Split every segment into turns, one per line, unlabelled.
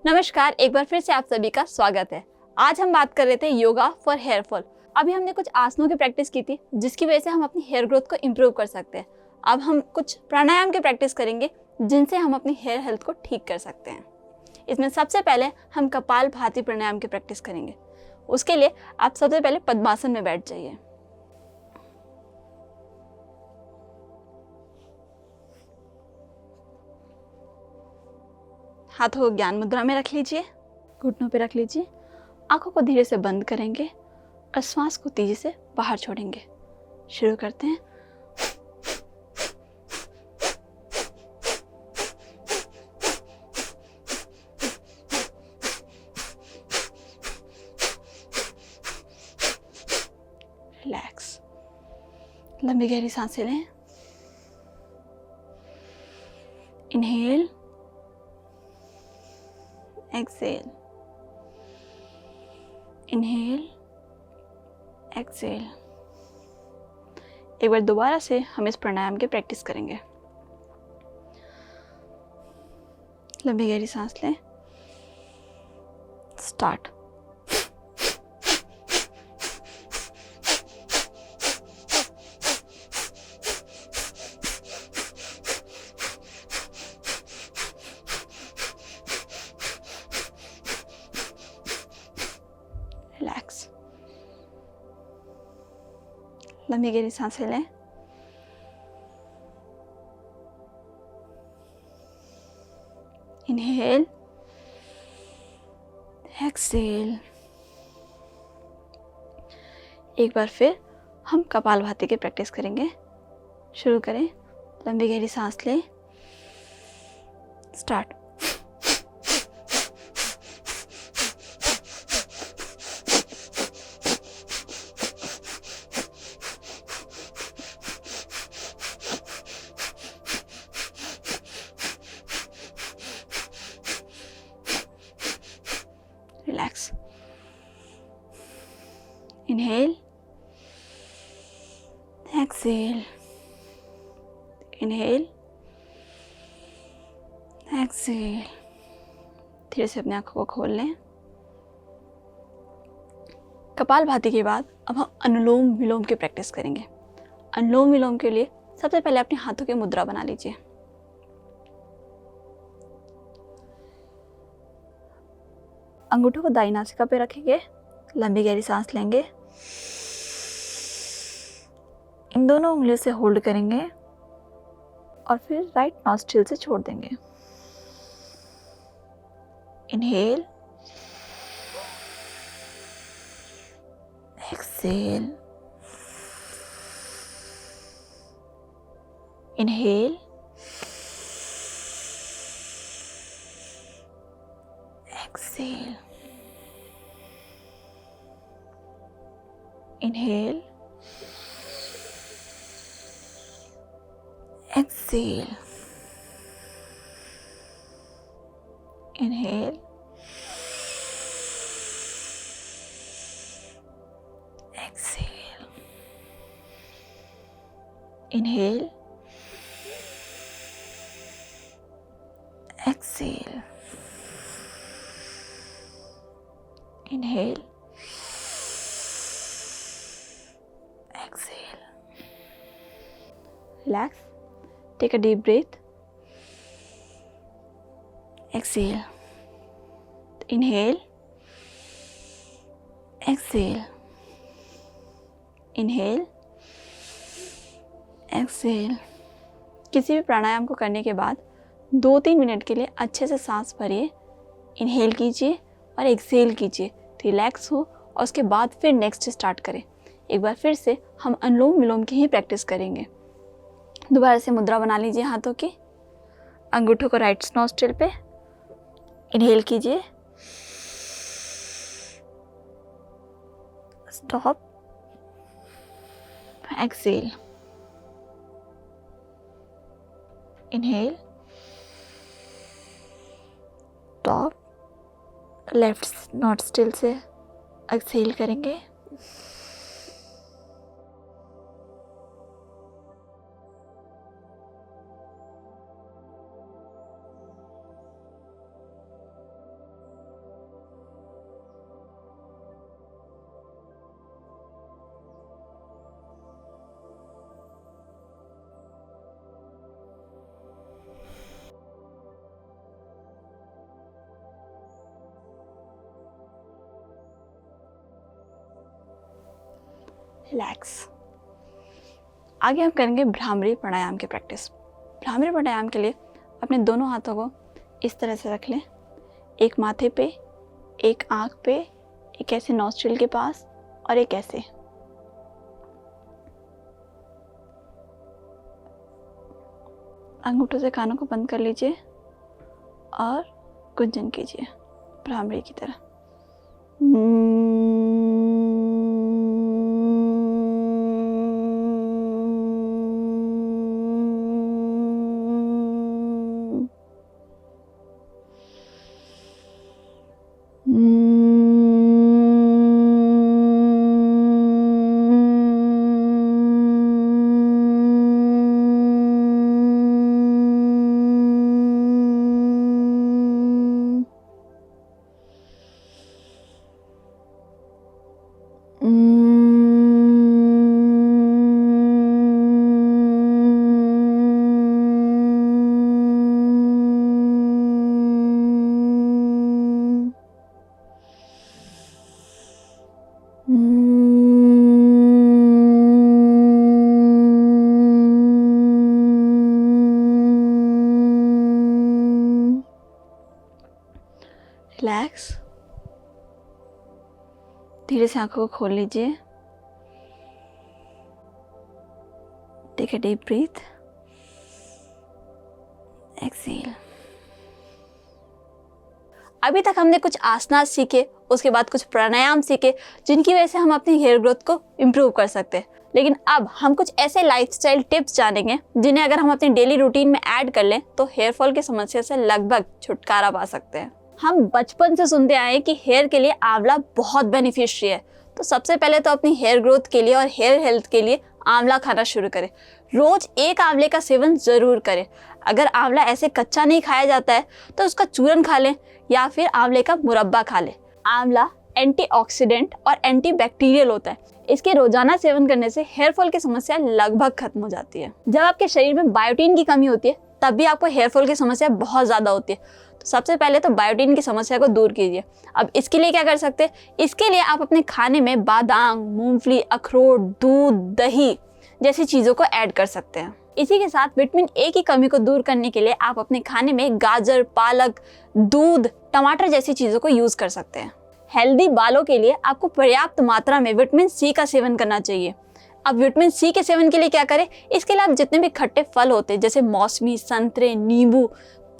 नमस्कार, एक बार फिर से आप सभी का स्वागत है। आज हम बात कर रहे थे योगा फॉर हेयर फॉल। अभी हमने कुछ आसनों की प्रैक्टिस की थी जिसकी वजह से हम अपनी हेयर ग्रोथ को इम्प्रूव कर सकते हैं। अब हम कुछ प्राणायाम की प्रैक्टिस करेंगे जिनसे हम अपनी हेयर हेल्थ को ठीक कर सकते हैं। इसमें सबसे पहले हम कपालभाति प्राणायाम की प्रैक्टिस करेंगे। उसके लिए आप सबसे पहले पद्मासन में बैठ जाइए। हाथों को ज्ञान मुद्रा में रख लीजिए, घुटनों पे रख लीजिए, आंखों को धीरे से बंद करेंगे और श्वास को तेजी से बाहर छोड़ेंगे। शुरू करते हैं। रिलैक्स, लंबी गहरी सांसें लें। Inhale, exhale, inhale, exhale. एक बार दोबारा से हम इस प्राणायाम की प्रैक्टिस करेंगे। लंबी गहरी सांस लें। स्टार्ट। रिलैक्स, लंबी गहरी सांसें लें। Inhale, exhale. एक बार फिर हम कपालभाति की प्रैक्टिस करेंगे। शुरू करें। लंबी गहरी सांस लें। Start. Relax, inhale, exhale, inhale, exhale. धीरे से अपनी आंखों को खोल लें। कपालभाति के बाद अब हम अनुलोम विलोम की प्रैक्टिस करेंगे। अनुलोम विलोम के लिए सबसे पहले अपने हाथों की मुद्रा बना लीजिए। अंगूठों को दाईं नासिका पे रखेंगे। लंबी गहरी सांस लेंगे। इन दोनों उंगलियों से होल्ड करेंगे और फिर राइट नॉस्ट्रिल से छोड़ देंगे। Inhale, exhale, inhale, exhale, inhale, exhale, inhale, exhale, inhale, exhale, inhale, exhale. Relax. Take a deep breath. Exhale. Inhale. Exhale. Inhale. Exhale. किसी भी प्राणायाम को करने के बाद 2-3 मिनट के लिए अच्छे से सांस भरिए। इनहेल कीजिए और एक्सेल कीजिए, रिलैक्स हो और उसके बाद फिर नेक्स्ट स्टार्ट करें। एक बार फिर से हम अनुलोम विलोम की ही प्रैक्टिस करेंगे। दोबारा से मुद्रा बना लीजिए हाथों की। अंगूठों को राइट नॉस्ट्रिल पे। इनहेल कीजिए। Stop. Exhale. Inhale. Stop. Left nostril से एक्सेल करेंगे। रिलैक्स। आगे हम करेंगे भ्रामरी प्राणायाम की प्रैक्टिस। भ्रामरी प्राणायाम के लिए अपने दोनों हाथों को इस तरह से रख लें, एक माथे पे, एक आँख पे, एक ऐसे नॉस्ट्रिल के पास और एक ऐसे। अंगूठों से कानों को बंद कर लीजिए और गुंजन कीजिए भ्रामरी की तरह। रिलैक्स। धीरे से आंखों को खोल लीजिए। Take a deep breath, exhale. अभी तक हमने कुछ आसनास सीखे, उसके बाद कुछ प्राणायाम सीखे जिनकी वजह से हम अपनी हेयर ग्रोथ को इम्प्रूव कर सकते हैं। लेकिन अब हम कुछ ऐसे लाइफस्टाइल टिप्स जानेंगे जिन्हें अगर हम अपनी डेली रूटीन में ऐड कर लें तो हेयर फॉल की समस्या से लगभग छुटकारा पा सकते हैं। हम बचपन से सुनते आए हैं कि हेयर के लिए आंवला बहुत बेनिफिशियरी है, तो सबसे पहले तो अपनी हेयर ग्रोथ के लिए और हेयर हेल्थ के लिए आंवला खाना शुरू करें। रोज एक आंवले का सेवन जरूर करें। अगर आंवला ऐसे कच्चा नहीं खाया जाता है तो उसका चूरन खा लें या फिर आंवले का मुरब्बा खा लें। आंवला एंटीऑक्सीडेंट और एंटीबैक्टीरियल होता है। इसके रोजाना सेवन करने से हेयर फॉल की समस्या लगभग खत्म हो जाती है। जब आपके शरीर में बायोटीन की कमी होती है तब भी आपको हेयर फॉल की समस्या बहुत ज़्यादा होती है। तो सबसे पहले तो बायोटीन की समस्या को दूर कीजिए। अब इसके लिए क्या कर सकते हैं? इसके लिए आप अपने खाने में बादाम, मूंगफली, अखरोट, दूध, दही जैसी चीज़ों को ऐड कर सकते हैं। इसी के साथ विटामिन ए की कमी को दूर करने के लिए आप अपने खाने में गाजर, पालक, दूध, टमाटर जैसी चीज़ों को यूज़ कर सकते हैं। हेल्दी बालों के लिए आपको पर्याप्त मात्रा में विटामिन सी का सेवन करना चाहिए। अब विटामिन सी के सेवन के लिए क्या करें? इसके लिए आप जितने भी खट्टे फल होते हैं जैसे मौसमी, संतरे, नींबू,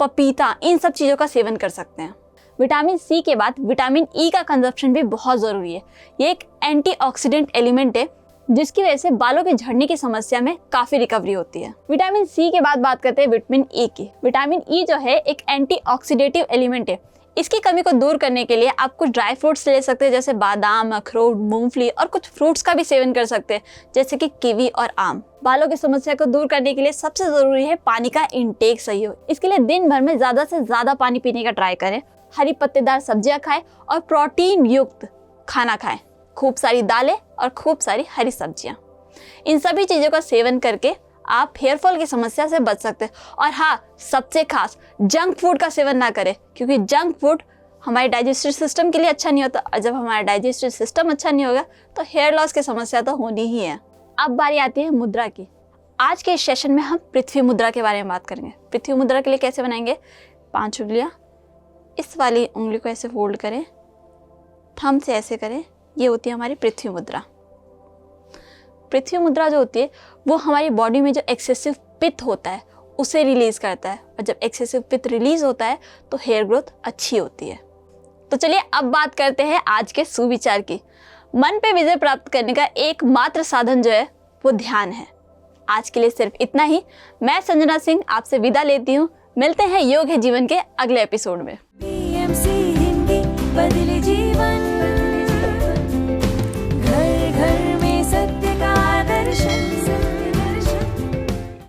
पपीता, इन सब चीज़ों का सेवन कर सकते हैं। विटामिन सी के बाद विटामिन ई का कंजप्शन भी बहुत ज़रूरी है। ये एक एंटीऑक्सीडेंट एलिमेंट है जिसकी वजह से बालों के झड़ने की समस्या में काफ़ी रिकवरी होती है। विटामिन सी के बाद बात करते हैं विटामिन ई की। विटामिन ई जो है एक एंटीऑक्सीडेटिव एलिमेंट है। इसकी कमी को दूर करने के लिए आप कुछ ड्राई फ्रूट्स ले सकते हैं जैसे बादाम, अखरोट, मूंगफली, और कुछ फ्रूट्स का भी सेवन कर सकते हैं जैसे कि कीवी और आम। बालों की समस्या को दूर करने के लिए सबसे ज़रूरी है पानी का इंटेक सही हो। इसके लिए दिन भर में ज़्यादा से ज़्यादा पानी पीने का ट्राई करें। हरी पत्तेदार सब्जियां खाएं और प्रोटीन युक्त खाना खाएं। खूब सारी दालें और खूब सारी हरी सब्जियां। इन सभी चीज़ों का सेवन करके आप हेयर फॉल की समस्या से बच सकते हैं। और हाँ, सबसे खास जंक फूड का सेवन ना करें, क्योंकि जंक फूड हमारे डाइजेस्टिव सिस्टम के लिए अच्छा नहीं होता, और जब हमारा डाइजेस्टिव सिस्टम अच्छा नहीं होगा तो हेयर लॉस की समस्या तो होनी ही है। अब बारी आती है मुद्रा की। आज के इस सेशन में हम पृथ्वी मुद्रा के बारे में बात करेंगे। पृथ्वी मुद्रा के लिए कैसे बनाएंगे? 5 उंगलियां, इस वाली उंगली को ऐसे फोल्ड करें, थंब से ऐसे करें, ये होती है हमारी पृथ्वी मुद्रा। पृथ्वी मुद्रा जो होती है वो हमारी बॉडी में जो एक्सेसिव पित्त होता है उसे रिलीज करता है, और जब एक्सेसिव पित्त रिलीज होता है तो हेयर ग्रोथ अच्छी होती है। तो चलिए अब बात करते हैं आज के सुविचार की। मन पे विजय प्राप्त करने का एकमात्र साधन जो है वो ध्यान है। आज के लिए सिर्फ इतना ही। मैं संजना सिंह आपसे विदा लेती हूँ। मिलते हैं योग है जीवन के अगले एपिसोड में।